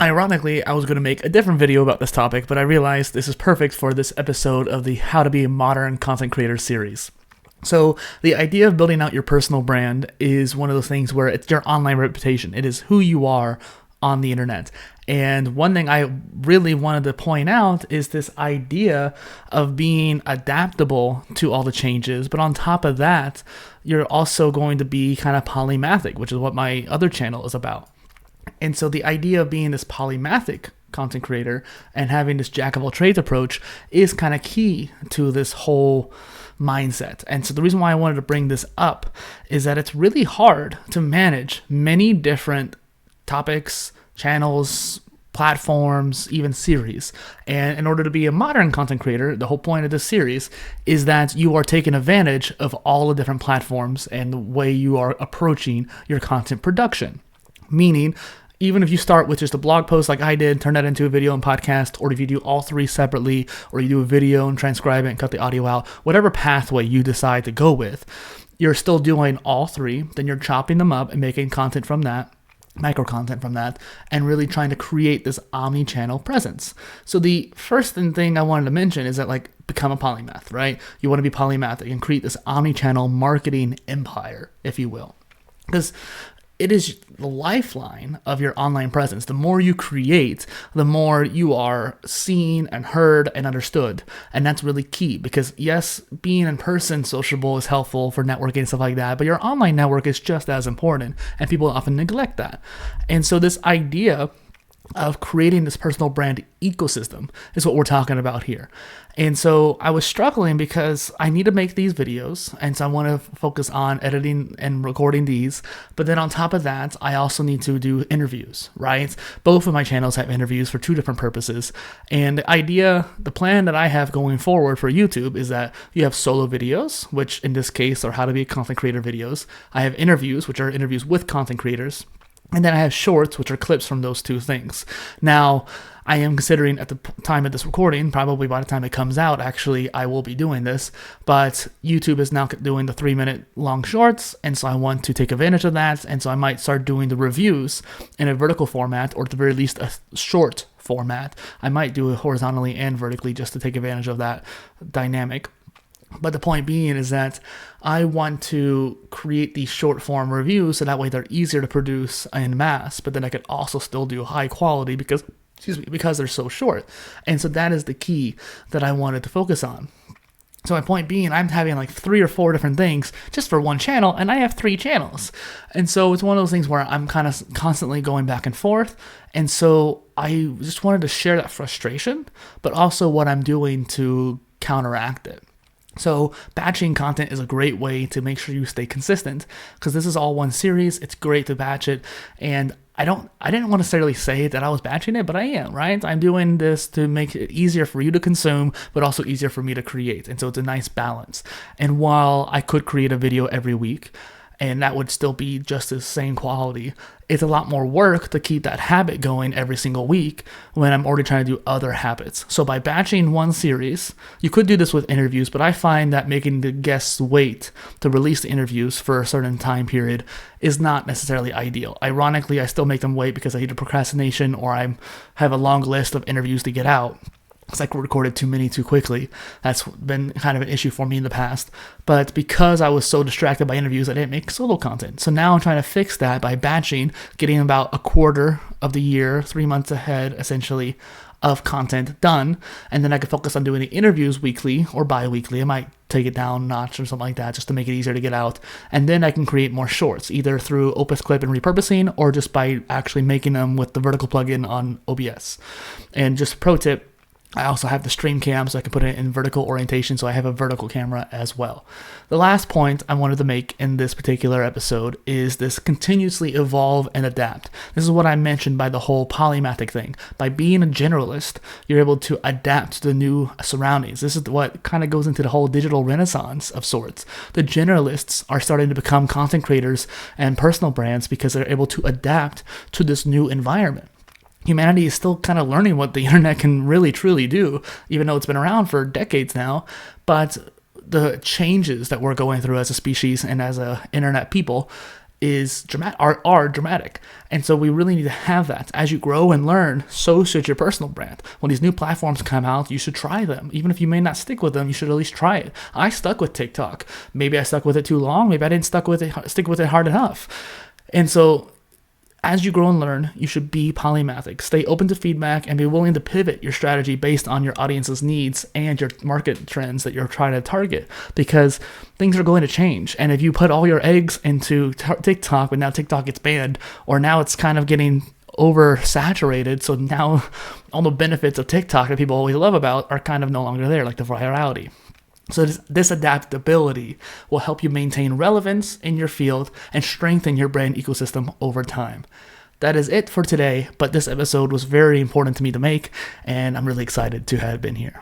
Ironically, I was going to make a different video about this topic, but I realized this is perfect for this episode of the How to Be a Modern Content Creator series. So the idea of building out your personal brand is one of those things where it's your online reputation. It is who you are on the internet. And one thing I really wanted to point out is this idea of being adaptable to all the changes. But on top of that, you're also going to be kind of polymathic, which is what my other channel is about. And so the idea of being this polymathic content creator and having this jack of all trades approach is kind of key to this whole mindset. And so the reason why I wanted to bring this up is that it's really hard to manage many different topics, channels, platforms, even series. And in order to be a modern content creator, the whole point of this series is that you are taking advantage of all the different platforms and the way you are approaching your content production. Meaning, even if you start with just a blog post like I did, turn that into a video and podcast, or if you do all three separately, or you do a video and transcribe it and cut the audio out, whatever pathway you decide to go with, you're still doing all three, then you're chopping them up and making content from that, micro content from that, and really trying to create this omni-channel presence. So the first thing I wanted to mention is that, like, become a polymath, right? You want to be polymathic and create this omni-channel marketing empire, if you will. Because it is the lifeline of your online presence. The more you create, the more you are seen and heard and understood. And that's really key because, yes, being in person sociable is helpful for networking and stuff like that, but your online network is just as important, and people often neglect that. And so this idea of creating this personal brand ecosystem is what we're talking about here. And so I was struggling because I need to make these videos, and so I want to focus on editing and recording these. But then on top of that, I also need to do interviews, right? Both of my channels have interviews for two different purposes. And the plan that I have going forward for YouTube is that you have solo videos, which in this case are how to be a content creator videos. I have interviews, which are interviews with content creators. And then I have shorts, which are clips from those two things. Now, I am considering at the time of this recording, probably by the time it comes out, actually, I will be doing this. But YouTube is now doing the 3-minute long shorts, and so I want to take advantage of that. And so I might start doing the reviews in a vertical format, or at the very least a short format. I might do it horizontally and vertically just to take advantage of that dynamic. But the point being is that I want to create these short form reviews so that way they're easier to produce en masse, but then I could also still do high quality because they're so short. And so that is the key that I wanted to focus on. So my point being, I'm having like 3 or 4 different things just for one channel, and I have 3 channels. And so it's one of those things where I'm kind of constantly going back and forth. And so I just wanted to share that frustration, but also what I'm doing to counteract it. So batching content is a great way to make sure you stay consistent, because this is all one series. It's great to batch it. And I didn't want to necessarily say that I was batching it, but I am, right? I'm doing this to make it easier for you to consume, but also easier for me to create. And so it's a nice balance. And while I could create a video every week, and that would still be just the same quality, it's a lot more work to keep that habit going every single week when I'm already trying to do other habits. So by batching one series, you could do this with interviews, but I find that making the guests wait to release the interviews for a certain time period is not necessarily ideal. Ironically, I still make them wait because I either procrastination or I have a long list of interviews to get out. It's like recorded too many too quickly. That's been kind of an issue for me in the past. But because I was so distracted by interviews, I didn't make solo content. So now I'm trying to fix that by batching, getting about a quarter of the year, 3 months ahead, essentially, of content done. And then I can focus on doing the interviews weekly or bi-weekly. I might take it down a notch or something like that just to make it easier to get out. And then I can create more shorts, either through Opus clip and repurposing or just by actually making them with the vertical plugin on OBS. And just pro tip, I also have the stream cam, so I can put it in vertical orientation, so I have a vertical camera as well. The last point I wanted to make in this particular episode is this continuously evolve and adapt. This is what I mentioned by the whole polymathic thing. By being a generalist, you're able to adapt to the new surroundings. This is what kind of goes into the whole digital renaissance of sorts. The generalists are starting to become content creators and personal brands because they're able to adapt to this new environment. Humanity is still kind of learning what the internet can really truly do, even though it's been around for decades now. But the changes that we're going through as a species and as a internet people are dramatic. And so we really need to have that. As you grow and learn, so should your personal brand. When these new platforms come out, you should try them. Even if you may not stick with them, you should at least try it. I stuck with TikTok. Maybe I stuck with it too long. Maybe I didn't stick with it hard enough. And so as you grow and learn, you should be polymathic. Stay open to feedback and be willing to pivot your strategy based on your audience's needs and your market trends that you're trying to target, because things are going to change. And if you put all your eggs into TikTok, but now TikTok gets banned, or now it's kind of getting oversaturated, so now all the benefits of TikTok that people always love about are kind of no longer there, like the virality. So this adaptability will help you maintain relevance in your field and strengthen your brand ecosystem over time. That is it for today, but this episode was very important to me to make, and I'm really excited to have been here.